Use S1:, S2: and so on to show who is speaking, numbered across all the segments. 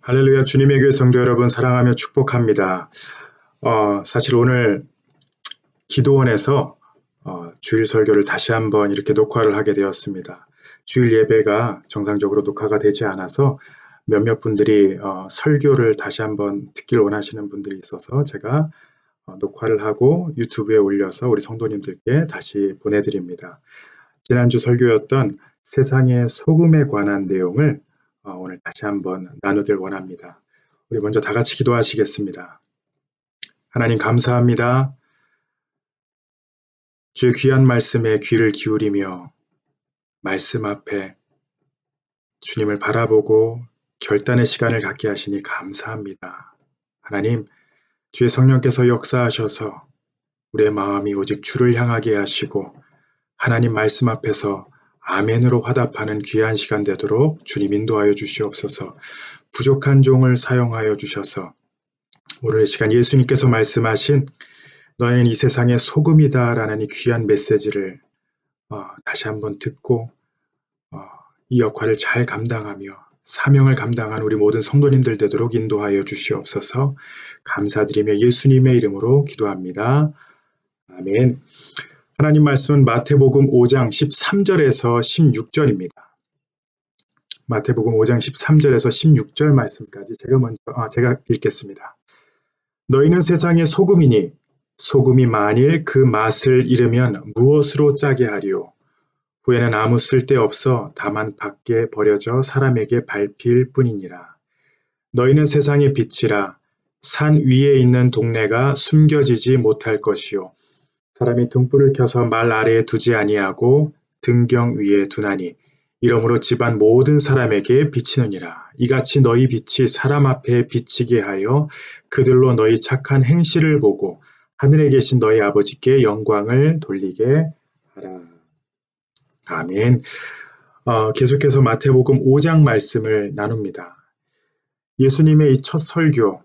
S1: 할렐루야. 주님의 교회 성도 여러분 사랑하며 축복합니다. 사실 오늘 기도원에서 주일 설교를 다시 한번 이렇게 녹화를 하게 되었습니다. 주일 예배가 정상적으로 녹화가 되지 않아서 몇몇 분들이 설교를 다시 한번 듣길 원하시는 분들이 있어서 제가 녹화를 하고 유튜브에 올려서 우리 성도님들께 다시 보내드립니다. 지난주 설교였던 세상의 소금에 관한 내용을 오늘 다시 한번 나누길 원합니다. 우리 먼저 다 같이 기도하시겠습니다. 하나님 감사합니다. 주의 귀한 말씀에 귀를 기울이며 말씀 앞에 주님을 바라보고 결단의 시간을 갖게 하시니 감사합니다. 하나님, 주의 성령께서 역사하셔서 우리의 마음이 오직 주를 향하게 하시고 하나님 말씀 앞에서 아멘으로 화답하는 귀한 시간 되도록 주님 인도하여 주시옵소서. 부족한 종을 사용하여 주셔서 오늘 이 시간 예수님께서 말씀하신 너희는 이 세상의 소금이다 라는 이 귀한 메시지를 다시 한번 듣고 이 역할을 잘 감당하며 사명을 감당한 우리 모든 성도님들 되도록 인도하여 주시옵소서. 감사드리며 예수님의 이름으로 기도합니다. 아멘. 하나님 말씀은 마태복음 5장 13절에서 16절입니다. 마태복음 5장 13절에서 16절 말씀까지 제가 읽겠습니다. 너희는 세상의 소금이니 소금이 만일 그 맛을 잃으면 무엇으로 짜게 하리요? 후에는 아무 쓸데없어 다만 밖에 버려져 사람에게 밟힐 뿐이니라. 너희는 세상의 빛이라. 산 위에 있는 동네가 숨겨지지 못할 것이요. 사람이 등불을 켜서 말 아래에 두지 아니하고 등경 위에 두나니 이러므로 집안 모든 사람에게 비치느니라. 이같이 너희 빛이 사람 앞에 비치게 하여 그들로 너희 착한 행실을 보고 하늘에 계신 너희 아버지께 영광을 돌리게 하라. 아멘. 계속해서 마태복음 5장 말씀을 나눕니다. 예수님의 이 첫 설교,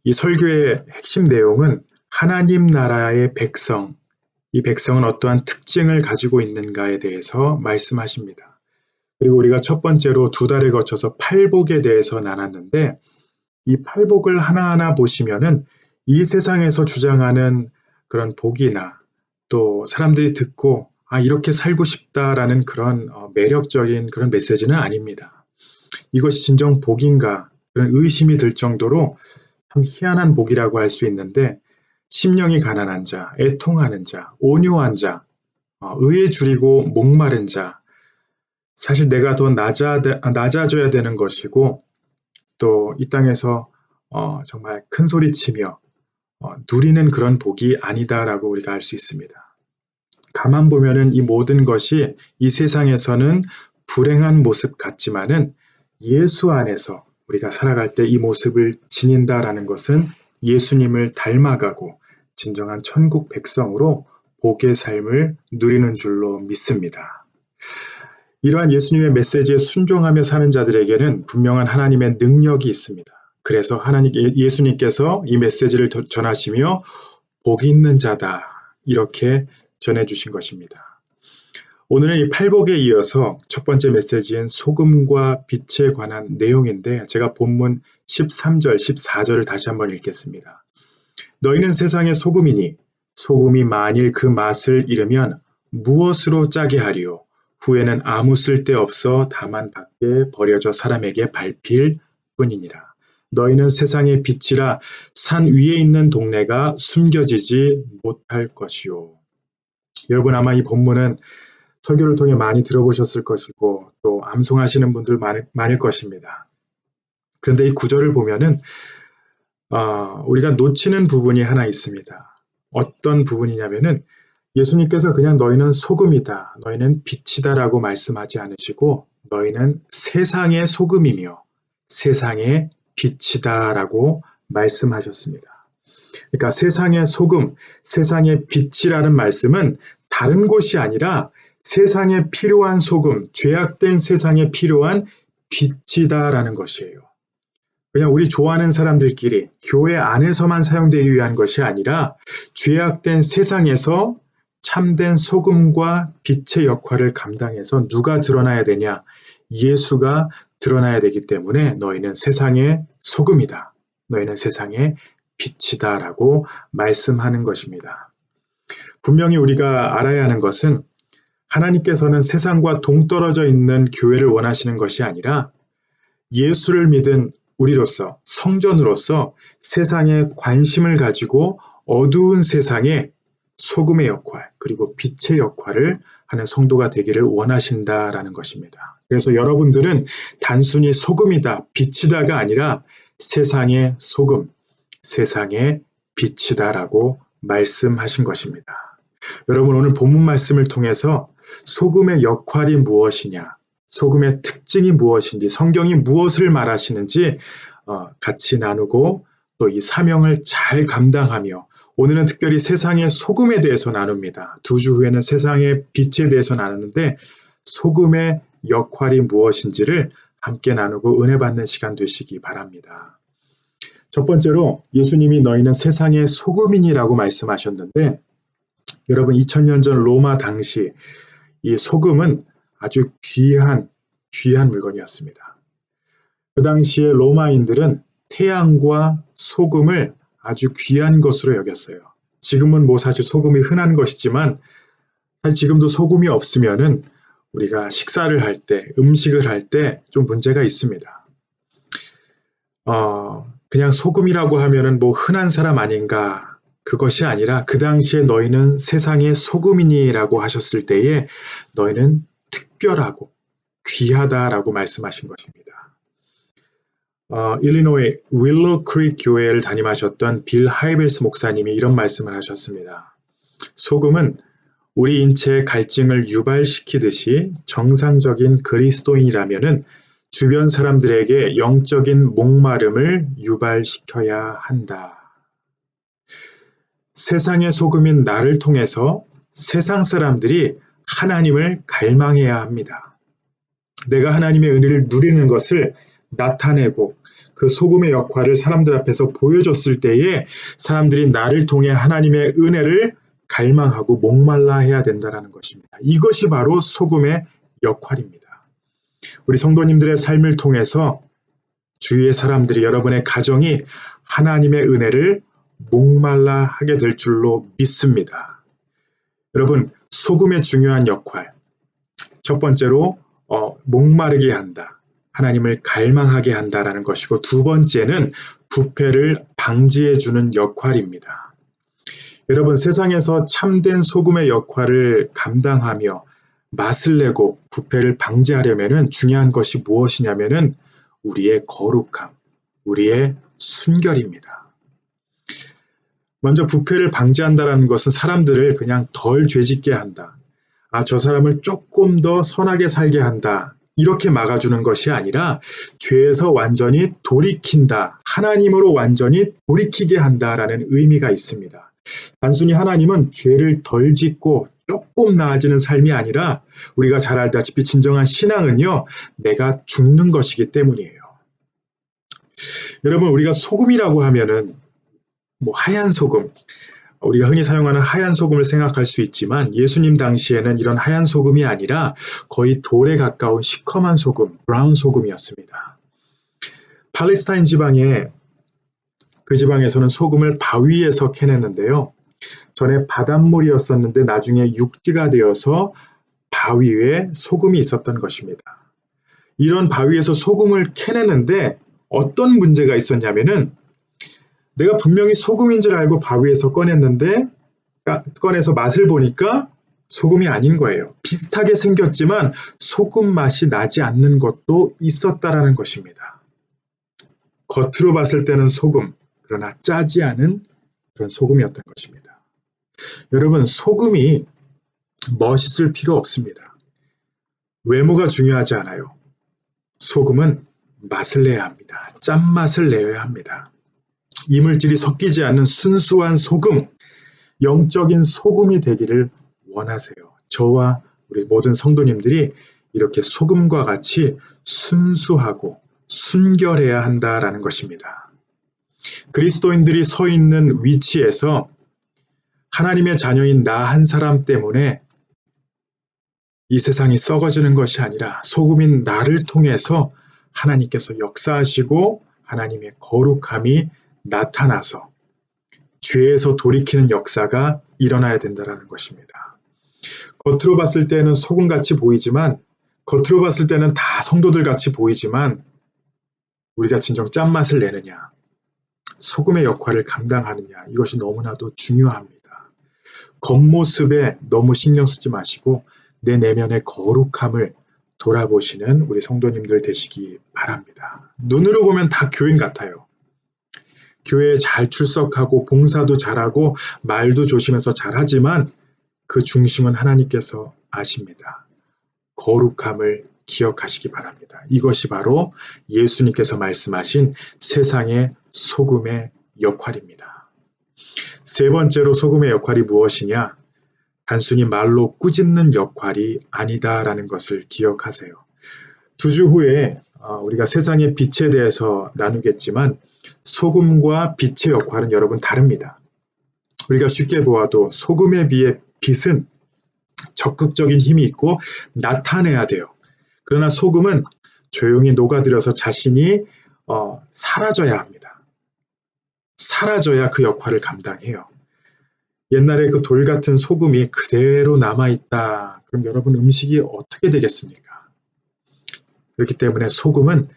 S1: 이 설교의 핵심 내용은 하나님 나라의 백성, 이 백성은 어떠한 특징을 가지고 있는가에 대해서 말씀하십니다. 그리고 우리가 첫 번째로 2달에 거쳐서 팔복에 대해서 나눴는데 이 팔복을 하나하나 보시면은 이 세상에서 주장하는 그런 복이나 또 사람들이 듣고 이렇게 살고 싶다라는 그런 매력적인 그런 메시지는 아닙니다. 이것이 진정 복인가 그런 의심이 들 정도로 참 희한한 복이라고 할 수 있는데 심령이 가난한 자, 애통하는 자, 온유한 자, 의에 줄이고 목마른 자, 사실 내가 더 낮아져야 되는 것이고 또 이 땅에서 정말 큰 소리치며 누리는 그런 복이 아니다라고 우리가 알 수 있습니다. 가만 보면은 이 모든 것이 이 세상에서는 불행한 모습 같지만은 예수 안에서 우리가 살아갈 때 이 모습을 지닌다라는 것은 예수님을 닮아가고 진정한 천국 백성으로 복의 삶을 누리는 줄로 믿습니다. 이러한 예수님의 메시지에 순종하며 사는 자들에게는 분명한 하나님의 능력이 있습니다. 그래서 예수님께서 이 메시지를 전하시며 복이 있는 자다 이렇게 전해주신 것입니다. 오늘은 이 팔복에 이어서 첫 번째 메시지인 소금과 빛에 관한 내용인데 제가 본문 13절, 14절을 다시 한번 읽겠습니다. 너희는 세상의 소금이니 소금이 만일 그 맛을 잃으면 무엇으로 짜게 하리요? 후에는 아무 쓸데없어 다만 밖에 버려져 사람에게 밟힐 뿐이니라. 너희는 세상의 빛이라. 산 위에 있는 동네가 숨겨지지 못할 것이요. 여러분 아마 이 본문은 설교를 통해 많이 들어보셨을 것이고 또 암송하시는 분들 많을 것입니다. 그런데 이 구절을 보면은 우리가 놓치는 부분이 하나 있습니다. 어떤 부분이냐면은 예수님께서 그냥 너희는 소금이다, 너희는 빛이다 라고 말씀하지 않으시고 너희는 세상의 소금이며 세상의 빛이다 라고 말씀하셨습니다. 그러니까 세상의 소금, 세상의 빛이라는 말씀은 다른 곳이 아니라 세상에 필요한 소금, 죄악된 세상에 필요한 빛이다라는 것이에요. 그냥 우리 좋아하는 사람들끼리 교회 안에서만 사용되기 위한 것이 아니라 죄악된 세상에서 참된 소금과 빛의 역할을 감당해서 누가 드러나야 되냐? 예수가 드러나야 되기 때문에 너희는 세상의 소금이다. 너희는 세상의 빛이다 라고 말씀하는 것입니다. 분명히 우리가 알아야 하는 것은 하나님께서는 세상과 동떨어져 있는 교회를 원하시는 것이 아니라 예수를 믿은 우리로서 성전으로서 세상에 관심을 가지고 어두운 세상에 소금의 역할 그리고 빛의 역할을 하는 성도가 되기를 원하신다라는 것입니다. 그래서 여러분들은 단순히 소금이다, 빛이다가 아니라 세상의 소금, 세상의 빛이다라고 말씀하신 것입니다. 여러분 오늘 본문 말씀을 통해서 소금의 역할이 무엇이냐, 소금의 특징이 무엇인지, 성경이 무엇을 말하시는지 같이 나누고 또 이 사명을 잘 감당하며 오늘은 특별히 세상의 소금에 대해서 나눕니다. 2주 후에는 세상의 빛에 대해서 나누는데 소금의 역할이 무엇인지를 함께 나누고 은혜 받는 시간 되시기 바랍니다. 첫 번째로 예수님이 너희는 세상의 소금이니라고 말씀하셨는데 여러분 2000년 전 로마 당시 이 소금은 아주 귀한 물건이었습니다. 그 당시에 로마인들은 태양과 소금을 아주 귀한 것으로 여겼어요. 지금은 사실 소금이 흔한 것이지만 사실 지금도 소금이 없으면은 우리가 식사를 할 때, 음식을 할 때 좀 문제가 있습니다. 그냥 소금이라고 하면은 흔한 사람 아닌가, 그것이 아니라 그 당시에 너희는 세상의 소금이니라고 하셨을 때에 너희는 특별하고 귀하다라고 말씀하신 것입니다. 일리노이 윌로우 크릭 교회를 담임하셨던 빌 하이벨스 목사님이 이런 말씀을 하셨습니다. 소금은 우리 인체의 갈증을 유발시키듯이 정상적인 그리스도인이라면은 주변 사람들에게 영적인 목마름을 유발시켜야 한다. 세상의 소금인 나를 통해서 세상 사람들이 하나님을 갈망해야 합니다. 내가 하나님의 은혜를 누리는 것을 나타내고 그 소금의 역할을 사람들 앞에서 보여줬을 때에 사람들이 나를 통해 하나님의 은혜를 갈망하고 목말라 해야 된다는 것입니다. 이것이 바로 소금의 역할입니다. 우리 성도님들의 삶을 통해서 주위의 사람들이 여러분의 가정이 하나님의 은혜를 목말라 하게 될 줄로 믿습니다. 여러분 소금의 중요한 역할 첫 번째로 목마르게 한다. 하나님을 갈망하게 한다라는 것이고 두 번째는 부패를 방지해 주는 역할입니다. 여러분 세상에서 참된 소금의 역할을 감당하며 맛을 내고 부패를 방지하려면 중요한 것이 무엇이냐면은 우리의 거룩함, 우리의 순결입니다. 먼저 부패를 방지한다는 것은 사람들을 그냥 덜 죄짓게 한다. 저 사람을 조금 더 선하게 살게 한다. 이렇게 막아주는 것이 아니라 죄에서 완전히 돌이킨다. 하나님으로 완전히 돌이키게 한다라는 의미가 있습니다. 단순히 하나님은 죄를 덜 짓고 조금 나아지는 삶이 아니라 우리가 잘 알다시피 진정한 신앙은요. 내가 죽는 것이기 때문이에요. 여러분 우리가 소금이라고 하면은 하얀 소금, 우리가 흔히 사용하는 하얀 소금을 생각할 수 있지만 예수님 당시에는 이런 하얀 소금이 아니라 거의 돌에 가까운 시커먼 소금, 브라운 소금이었습니다. 팔레스타인 지방에 그 지방에서는 소금을 바위에서 캐냈는데요. 전에 바닷물이었었는데 나중에 육지가 되어서 바위 위에 소금이 있었던 것입니다. 이런 바위에서 소금을 캐내는데 어떤 문제가 있었냐면은 내가 분명히 소금인 줄 알고 바위에서 꺼내서 맛을 보니까 소금이 아닌 거예요. 비슷하게 생겼지만 소금 맛이 나지 않는 것도 있었다라는 것입니다. 겉으로 봤을 때는 소금, 그러나 짜지 않은 그런 소금이었던 것입니다. 여러분, 소금이 멋있을 필요 없습니다. 외모가 중요하지 않아요. 소금은 맛을 내야 합니다. 짠맛을 내야 합니다. 이물질이 섞이지 않는 순수한 소금, 영적인 소금이 되기를 원하세요. 저와 우리 모든 성도님들이 이렇게 소금과 같이 순수하고 순결해야 한다라는 것입니다. 그리스도인들이 서 있는 위치에서 하나님의 자녀인 나 한 사람 때문에 이 세상이 썩어지는 것이 아니라 소금인 나를 통해서 하나님께서 역사하시고 하나님의 거룩함이 나타나서 죄에서 돌이키는 역사가 일어나야 된다는 것입니다. 겉으로 봤을 때는 소금같이 보이지만, 겉으로 봤을 때는 다 성도들 같이 보이지만, 우리가 진정 짠맛을 내느냐, 소금의 역할을 감당하느냐, 이것이 너무나도 중요합니다. 겉모습에 너무 신경 쓰지 마시고 내 내면의 거룩함을 돌아보시는 우리 성도님들 되시기 바랍니다. 눈으로 보면 다 교인 같아요. 교회에 잘 출석하고 봉사도 잘하고 말도 조심해서 잘하지만 그 중심은 하나님께서 아십니다. 거룩함을 기억하시기 바랍니다. 이것이 바로 예수님께서 말씀하신 세상의 소금의 역할입니다. 세 번째로 소금의 역할이 무엇이냐? 단순히 말로 꾸짖는 역할이 아니다라는 것을 기억하세요. 2주 후에 우리가 세상의 빛에 대해서 나누겠지만 소금과 빛의 역할은 여러분 다릅니다. 우리가 쉽게 보아도 소금에 비해 빛은 적극적인 힘이 있고 나타내야 돼요. 그러나 소금은 조용히 녹아들어서 자신이 사라져야 합니다. 사라져야 그 역할을 감당해요. 옛날에 그 돌 같은 소금이 그대로 남아있다. 그럼 여러분 음식이 어떻게 되겠습니까? 그렇기 때문에 소금은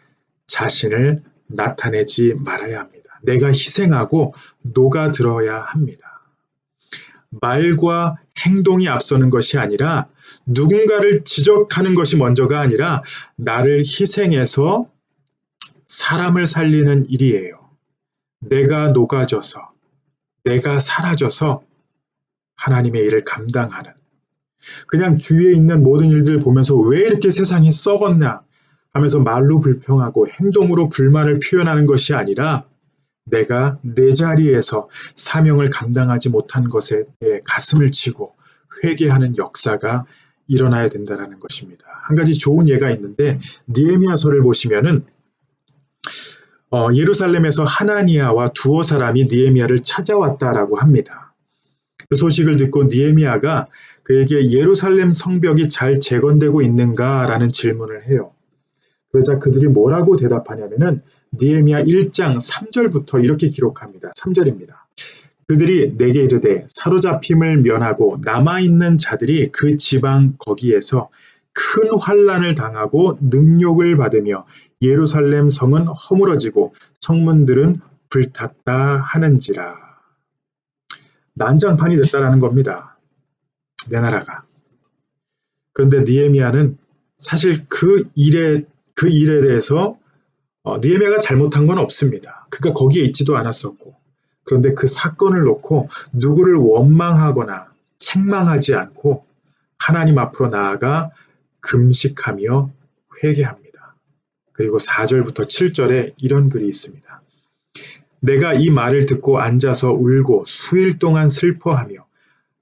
S1: 자신을 나타내지 말아야 합니다. 내가 희생하고 녹아들어야 합니다. 말과 행동이 앞서는 것이 아니라 누군가를 지적하는 것이 먼저가 아니라 나를 희생해서 사람을 살리는 일이에요. 내가 녹아져서, 내가 사라져서 하나님의 일을 감당하는, 그냥 주위에 있는 모든 일들 보면서 왜 이렇게 세상이 썩었냐 하면서 말로 불평하고 행동으로 불만을 표현하는 것이 아니라 내가 내 자리에서 사명을 감당하지 못한 것에 대해 가슴을 치고 회개하는 역사가 일어나야 된다는 것입니다. 한 가지 좋은 예가 있는데 느헤미야서를 보시면은 예루살렘에서 하나니아와 두어 사람이 느헤미야를 찾아왔다라고 합니다. 그 소식을 듣고 느헤미야가 그에게 예루살렘 성벽이 잘 재건되고 있는가라는 질문을 해요. 그러자 그들이 뭐라고 대답하냐면은 느헤미야 1장 3절부터 이렇게 기록합니다. 3절입니다. 그들이 내게 이르되 사로잡힘을 면하고 남아있는 자들이 그 지방 거기에서 큰 환난을 당하고 능욕을 받으며 예루살렘 성은 허물어지고 성문들은 불탔다 하는지라. 난장판이 됐다라는 겁니다. 내 나라가. 그런데 느헤미야는 사실 그 일에 대해서 느헤미야가 잘못한 건 없습니다. 그가 거기에 있지도 않았었고, 그런데 그 사건을 놓고 누구를 원망하거나 책망하지 않고 하나님 앞으로 나아가 금식하며 회개합니다. 그리고 4절부터 7절에 이런 글이 있습니다. 내가 이 말을 듣고 앉아서 울고 수일 동안 슬퍼하며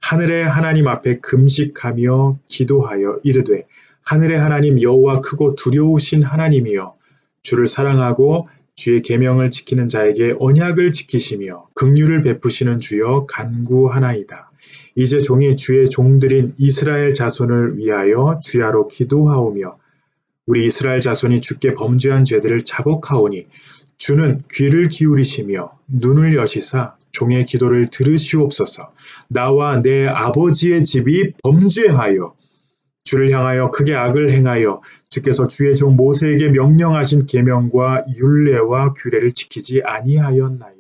S1: 하늘의 하나님 앞에 금식하며 기도하여 이르되 하늘의 하나님 여호와 크고 두려우신 하나님이여 주를 사랑하고 주의 계명을 지키는 자에게 언약을 지키시며 긍휼을 베푸시는 주여 간구하나이다. 이제 종이 주의 종들인 이스라엘 자손을 위하여 주야로 기도하오며 우리 이스라엘 자손이 주께 범죄한 죄들을 자복하오니 주는 귀를 기울이시며 눈을 여시사 종의 기도를 들으시옵소서. 나와 내 아버지의 집이 범죄하여 주를 향하여 크게 악을 행하여 주께서 주의 종 모세에게 명령하신 계명과 율례와 규례를 지키지 아니하였나이다.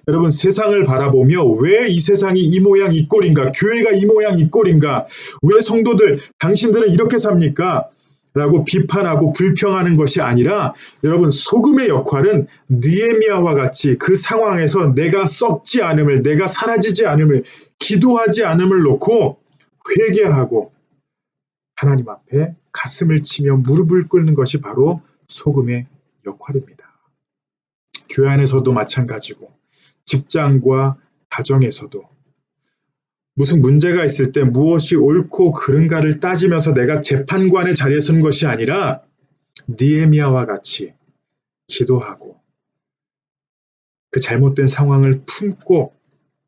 S1: 여러분, 세상을 바라보며 왜 이 세상이 이 모양 이 꼴인가? 교회가 이 모양 이 꼴인가? 왜 성도들, 당신들은 이렇게 삽니까? 라고 비판하고 불평하는 것이 아니라 여러분, 소금의 역할은 느헤미야와 같이 그 상황에서 내가 썩지 않음을, 내가 사라지지 않음을, 기도하지 않음을 놓고 회개하고 하나님 앞에 가슴을 치며 무릎을 꿇는 것이 바로 소금의 역할입니다. 교회 안에서도 마찬가지고 직장과 가정에서도 무슨 문제가 있을 때 무엇이 옳고 그른가를 따지면서 내가 재판관의 자리에 서는 것이 아니라 느헤미야와 같이 기도하고 그 잘못된 상황을 품고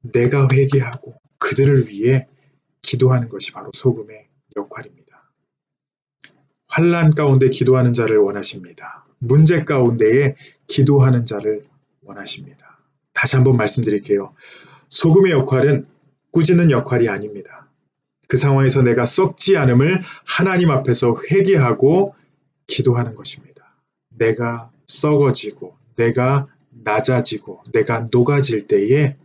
S1: 내가 회개하고 그들을 위해 기도하는 것이 바로 소금의 역할입니다. 환난 가운데 기도하는 자를 원하십니다. 문제 가운데에 기도하는 자를 원하십니다. 다시 한번 말씀드릴게요. 소금의 역할은 꾸짖는 역할이 아닙니다. 그 상황에서 내가 썩지 않음을 하나님 앞에서 회개하고 기도하는 것입니다. 내가 썩어지고 내가 낮아지고 내가 녹아질 때에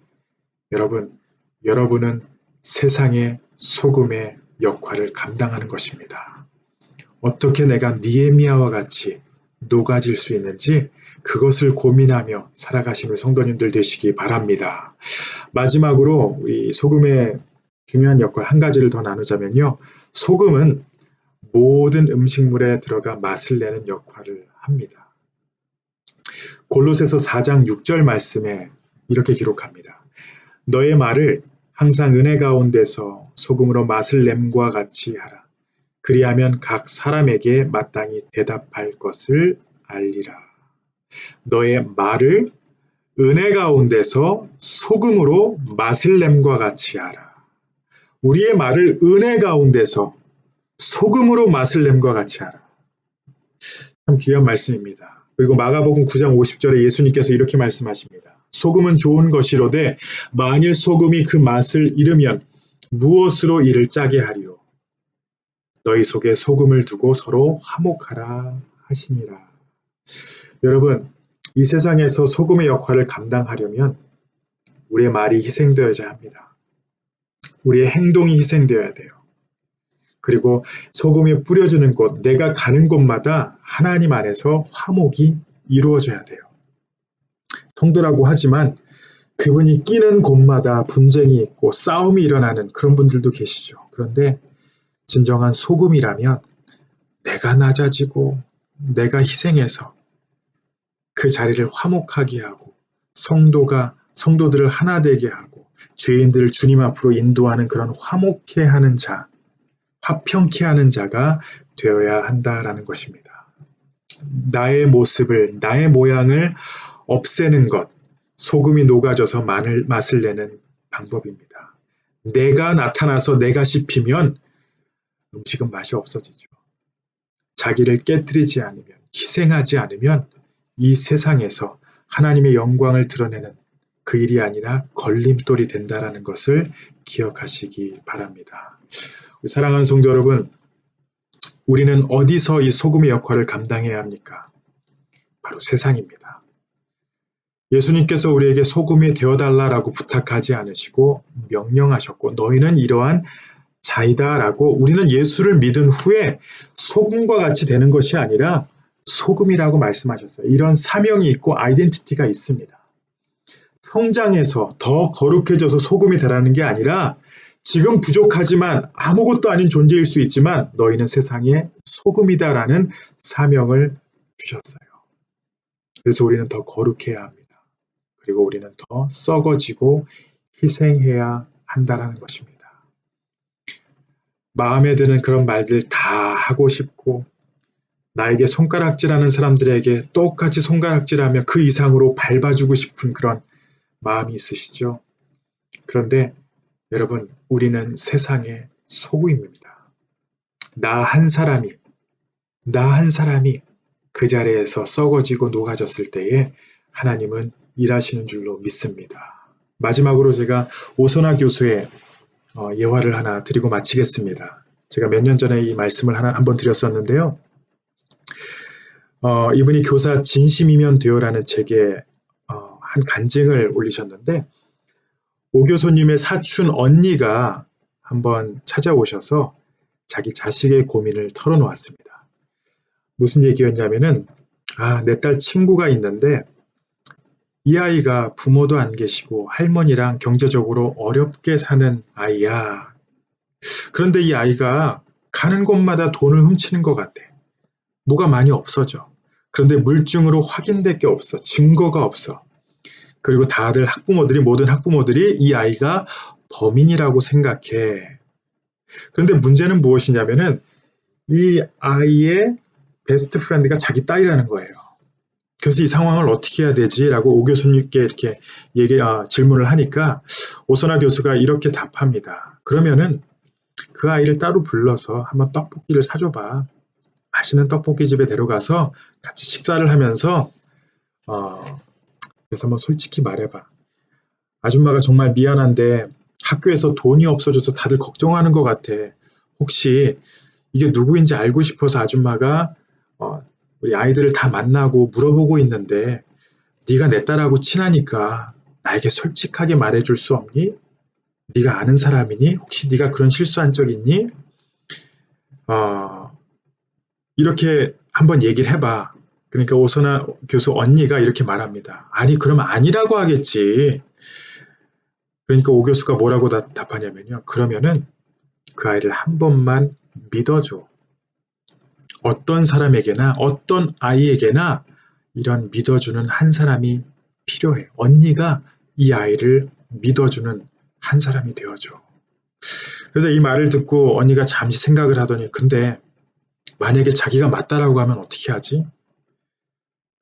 S1: 여러분은 세상의 소금의 역할을 감당하는 것입니다. 어떻게 내가 느헤미야와 같이 녹아질 수 있는지 그것을 고민하며 살아가시는 성도님들 되시기 바랍니다. 마지막으로 이 소금의 중요한 역할 한 가지를 더 나누자면요. 소금은 모든 음식물에 들어가 맛을 내는 역할을 합니다. 골로새서 4장 6절 말씀에 이렇게 기록합니다. 너의 말을 항상 은혜 가운데서 소금으로 맛을 냄과 같이 하라. 그리하면 각 사람에게 마땅히 대답할 것을 알리라. 너의 말을 은혜 가운데서 소금으로 맛을 냄과 같이 하라. 우리의 말을 은혜 가운데서 소금으로 맛을 냄과 같이 하라. 참 귀한 말씀입니다. 그리고 마가복음 9장 50절에 예수님께서 이렇게 말씀하십니다. 소금은 좋은 것이로되 만일 소금이 그 맛을 잃으면 무엇으로 이를 짜게 하리요. 너희 속에 소금을 두고 서로 화목하라 하시니라. 여러분, 이 세상에서 소금의 역할을 감당하려면 우리의 말이 희생되어야 합니다. 우리의 행동이 희생되어야 돼요. 그리고 소금이 뿌려지는 곳, 내가 가는 곳마다 하나님 안에서 화목이 이루어져야 돼요. 성도라고 하지만 그분이 끼는 곳마다 분쟁이 있고 싸움이 일어나는 그런 분들도 계시죠. 그런데 진정한 소금이라면 내가 낮아지고 내가 희생해서 그 자리를 화목하게 하고 성도들을 하나 되게 하고 죄인들을 주님 앞으로 인도하는 그런 화목해 하는 자, 화평케 하는 자가 되어야 한다라는 것입니다. 나의 모습을, 나의 모양을 없애는 것, 소금이 녹아져서 맛을 내는 방법입니다. 내가 나타나서 내가 씹히면 음식은 맛이 없어지죠. 자기를 깨뜨리지 않으면, 희생하지 않으면 이 세상에서 하나님의 영광을 드러내는 그 일이 아니라 걸림돌이 된다는 것을 기억하시기 바랍니다. 사랑하는 성도 여러분, 우리는 어디서 이 소금의 역할을 감당해야 합니까? 바로 세상입니다. 예수님께서 우리에게 소금이 되어달라라고 부탁하지 않으시고 명령하셨고 너희는 이러한 자이다라고 우리는 예수를 믿은 후에 소금과 같이 되는 것이 아니라 소금이라고 말씀하셨어요. 이런 사명이 있고 아이덴티티가 있습니다. 성장해서 더 거룩해져서 소금이 되라는 게 아니라 지금 부족하지만 아무것도 아닌 존재일 수 있지만 너희는 세상의 소금이다라는 사명을 주셨어요. 그래서 우리는 더 거룩해야 합니다. 그리고 우리는 더 썩어지고 희생해야 한다는 것입니다. 마음에 드는 그런 말들 다 하고 싶고 나에게 손가락질하는 사람들에게 똑같이 손가락질하며 그 이상으로 밟아주고 싶은 그런 마음이 있으시죠? 그런데 여러분, 우리는 세상의 소금입니다. 나 한 사람이 그 자리에서 썩어지고 녹아졌을 때에 하나님은 일하시는 줄로 믿습니다. 마지막으로 제가 오선화 교수의 예화를 하나 드리고 마치겠습니다. 제가 몇 년 전에 이 말씀을 한번 드렸었는데요. 이분이 교사 진심이면 되어라는 책에 한 간증을 올리셨는데 오 교수님의 사촌 언니가 한번 찾아오셔서 자기 자식의 고민을 털어놓았습니다. 무슨 얘기였냐면은 내 딸 친구가 있는데 이 아이가 부모도 안 계시고 할머니랑 경제적으로 어렵게 사는 아이야. 그런데 이 아이가 가는 곳마다 돈을 훔치는 것 같아. 뭐가 많이 없어져. 그런데 물증으로 확인될 게 없어. 증거가 없어. 그리고 모든 학부모들이 이 아이가 범인이라고 생각해. 그런데 문제는 무엇이냐면은 이 아이의 베스트 프렌드가 자기 딸이라는 거예요. 그래서 이 상황을 어떻게 해야 되지? 라고 오 교수님께 이렇게 질문을 하니까 오선화 교수가 이렇게 답합니다. 그러면은 그 아이를 따로 불러서 한번 떡볶이를 사줘봐. 맛있는 떡볶이집에 데려가서 같이 식사를 하면서 그래서 뭐 솔직히 말해봐. 아줌마가 정말 미안한데 학교에서 돈이 없어져서 다들 걱정하는 것 같아. 혹시 이게 누구인지 알고 싶어서 아줌마가 우리 아이들을 다 만나고 물어보고 있는데 네가 내 딸하고 친하니까 나에게 솔직하게 말해줄 수 없니? 네가 아는 사람이니? 혹시 네가 그런 실수한 적 있니? 어, 이렇게 한번 얘기를 해봐. 그러니까 오선아 교수 언니가 이렇게 말합니다. 아니, 그럼 아니라고 하겠지. 그러니까 오 교수가 뭐라고 답하냐면요. 그러면은 그 아이를 한 번만 믿어줘. 어떤 사람에게나, 어떤 아이에게나 이런 믿어주는 한 사람이 필요해. 언니가 이 아이를 믿어주는 한 사람이 되어줘. 그래서 이 말을 듣고 언니가 잠시 생각을 하더니 근데 만약에 자기가 맞다라고 하면 어떻게 하지?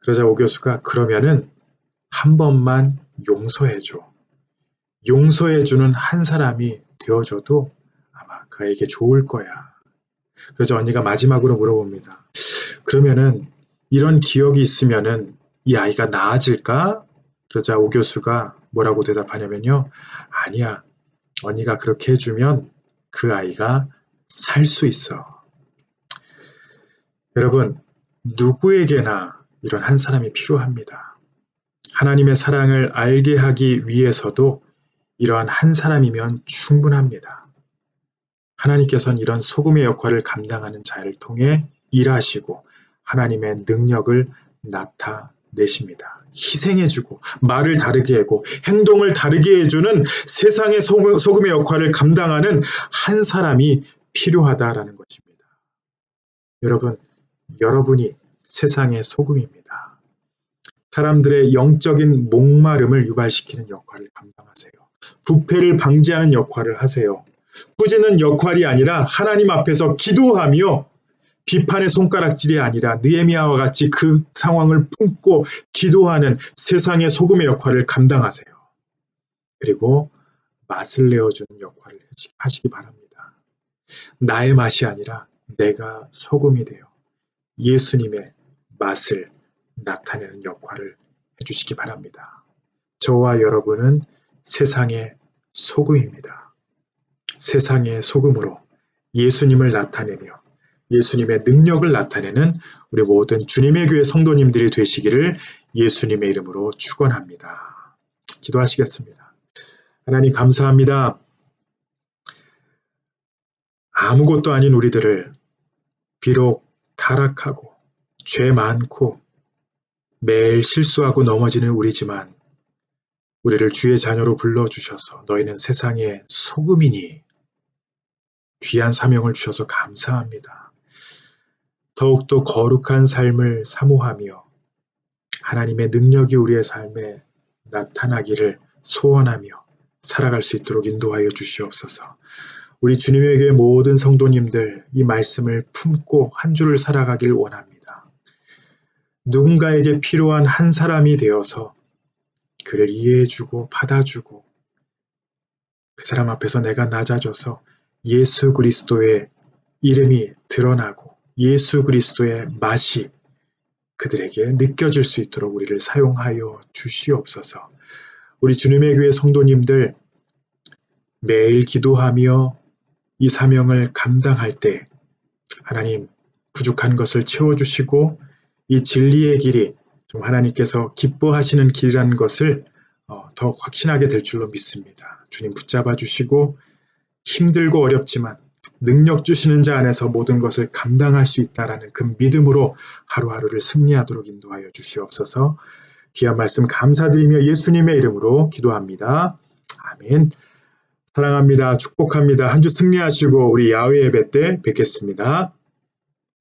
S1: 그러자 오 교수가 그러면은 한 번만 용서해줘. 용서해주는 한 사람이 되어줘도 아마 그 아이에게 좋을 거야. 그러자 언니가 마지막으로 물어봅니다. 그러면은 이런 기억이 있으면은 이 아이가 나아질까? 그러자 오 교수가 뭐라고 대답하냐면요. 아니야. 언니가 그렇게 해주면 그 아이가 살 수 있어. 여러분, 누구에게나 이런 한 사람이 필요합니다. 하나님의 사랑을 알게 하기 위해서도 이러한 한 사람이면 충분합니다. 하나님께서는 이런 소금의 역할을 감당하는 자를 통해 일하시고 하나님의 능력을 나타내십니다. 희생해주고 말을 다르게 하고 행동을 다르게 해주는 세상의 소금의 역할을 감당하는 한 사람이 필요하다라는 것입니다. 여러분, 여러분이 세상의 소금입니다. 사람들의 영적인 목마름을 유발시키는 역할을 감당하세요. 부패를 방지하는 역할을 하세요. 꾸짖는 역할이 아니라 하나님 앞에서 기도하며 비판의 손가락질이 아니라 느헤미야와 같이 그 상황을 품고 기도하는 세상의 소금의 역할을 감당하세요. 그리고 맛을 내어주는 역할을 하시기 바랍니다. 나의 맛이 아니라 내가 소금이 되어 예수님의 맛을 나타내는 역할을 해주시기 바랍니다. 저와 여러분은 세상의 소금입니다. 세상의 소금으로 예수님을 나타내며 예수님의 능력을 나타내는 우리 모든 주님의 교회 성도님들이 되시기를 예수님의 이름으로 축원합니다. 기도하시겠습니다. 하나님 감사합니다. 아무것도 아닌 우리들을 비록 타락하고 죄 많고 매일 실수하고 넘어지는 우리지만 우리를 주의 자녀로 불러주셔서 너희는 세상의 소금이니 귀한 사명을 주셔서 감사합니다. 더욱더 거룩한 삶을 사모하며 하나님의 능력이 우리의 삶에 나타나기를 소원하며 살아갈 수 있도록 인도하여 주시옵소서. 우리 주님의 교회 모든 성도님들 이 말씀을 품고 한 주를 살아가길 원합니다. 누군가에게 필요한 한 사람이 되어서 그를 이해해주고 받아주고 그 사람 앞에서 내가 낮아져서 예수 그리스도의 이름이 드러나고 예수 그리스도의 맛이 그들에게 느껴질 수 있도록 우리를 사용하여 주시옵소서. 우리 주님의 교회 성도님들 매일 기도하며 이 사명을 감당할 때 하나님 부족한 것을 채워주시고 이 진리의 길이 좀 하나님께서 기뻐하시는 길이라는 것을 더 확신하게 될 줄로 믿습니다. 주님 붙잡아 주시고 힘들고 어렵지만 능력 주시는 자 안에서 모든 것을 감당할 수 있다라는 그 믿음으로 하루하루를 승리하도록 인도하여 주시옵소서. 귀한 말씀 감사드리며 예수님의 이름으로 기도합니다. 아멘. 사랑합니다. 축복합니다. 한 주 승리하시고 우리 야외 예배 때 뵙겠습니다.